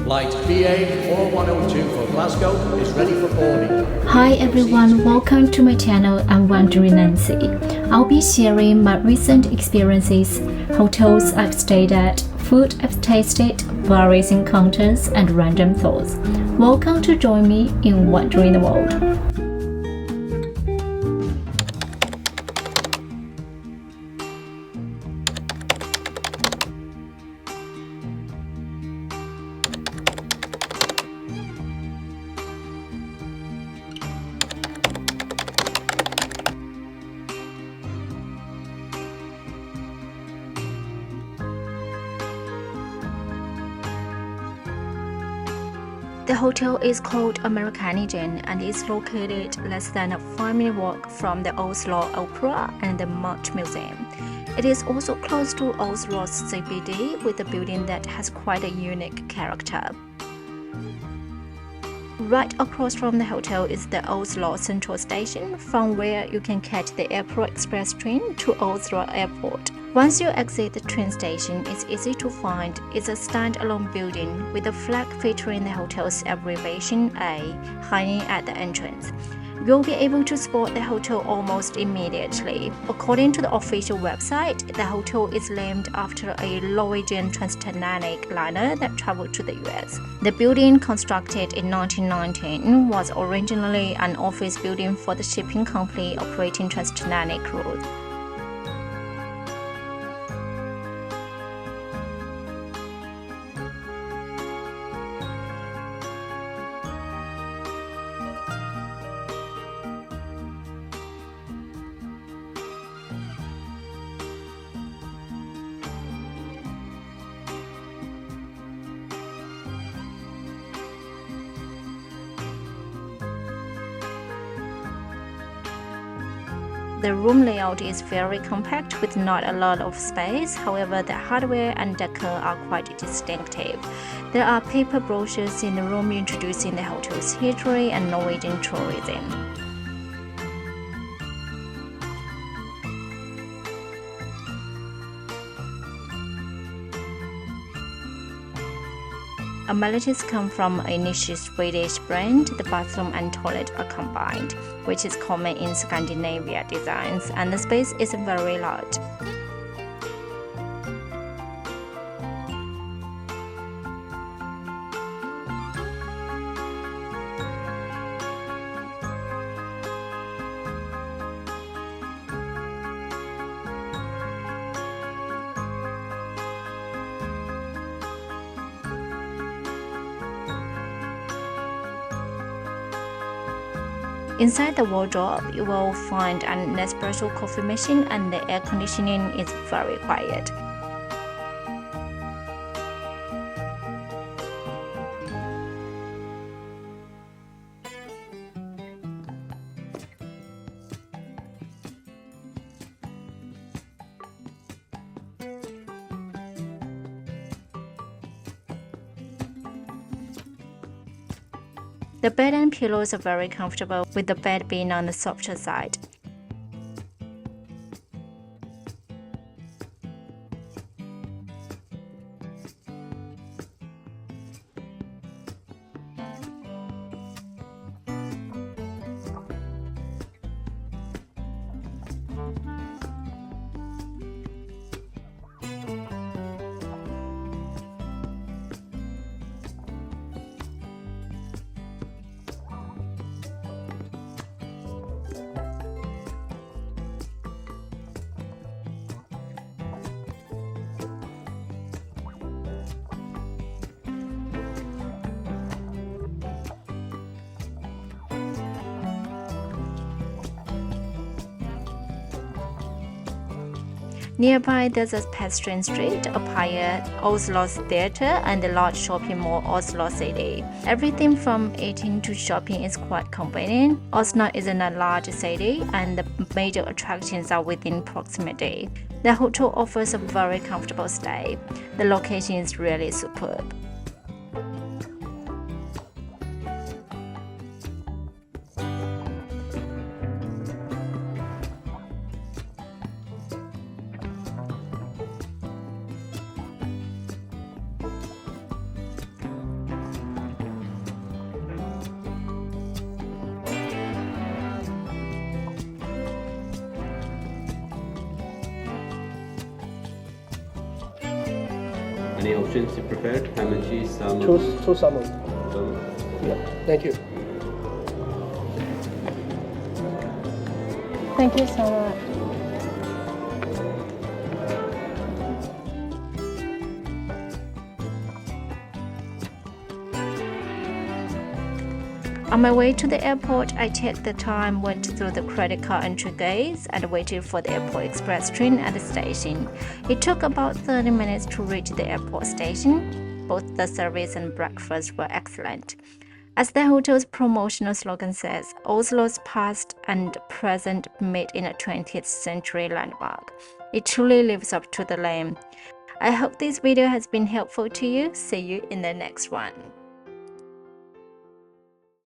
Flight BA4102 for Glasgow is ready for boarding. Hi everyone, welcome to my channel. I'm Wandering Nancy. I'll be sharing my recent experiences, hotels I've stayed at, food I've tasted, various encounters, and random thoughts. Welcome to join me in Wandering the World. The hotel is called Amerikalinjen and is located less than a 5-minute walk from the Oslo Opera and the Munch Museum. It is also close to Oslo's CBD with a building that has quite a unique character. Right across from the hotel is the Oslo Central Station, from where you can catch the airport express train to Oslo Airport. Once you exit the train station, it's easy to find. It's a standalone building with a flag featuring the hotel's abbreviation A hanging at the entrance. You'll be able to spot the hotel almost immediately. According to the official website, the hotel is named after a Norwegian transatlantic liner that traveled to the US. The building, constructed in 1919, was originally an office building for the shipping company operating transatlantic routes. The room layout is very compact with not a lot of space. However, the hardware and decor are quite distinctive. There are paper brochures in the room introducing the hotel's history and Norwegian tourism. Amenities come from a niche Swedish brand. The bathroom and toilet are combined, which is common in Scandinavia designs, and the space is very large. Inside the wardrobe, you will find an espresso coffee machine and the air conditioning is very quiet. The bed and pillows are very comfortable, with the bed being on the softer side. Nearby, there's a pedestrian street, a pier, Oslo's theatre, and the large shopping mall Oslo City. Everything from eating to shopping is quite convenient. Oslo isn't a large city, and the major attractions are within proximity. The hotel offers a very comfortable stay. The location is really superb. Any options you prefer? Ham and cheese, salmon? Two salmon. Salmon. Yeah, thank you. Thank you so much. On my way to the airport, I checked the time, went through the credit card entry gates, and waited for the airport express train at the station. It took about 30 minutes to reach the airport station. Both the service and breakfast were excellent. As the hotel's promotional slogan says, Oslo's past and present meet in a 20th century landmark. It truly lives up to the name. I hope this video has been helpful to you. See you in the next one.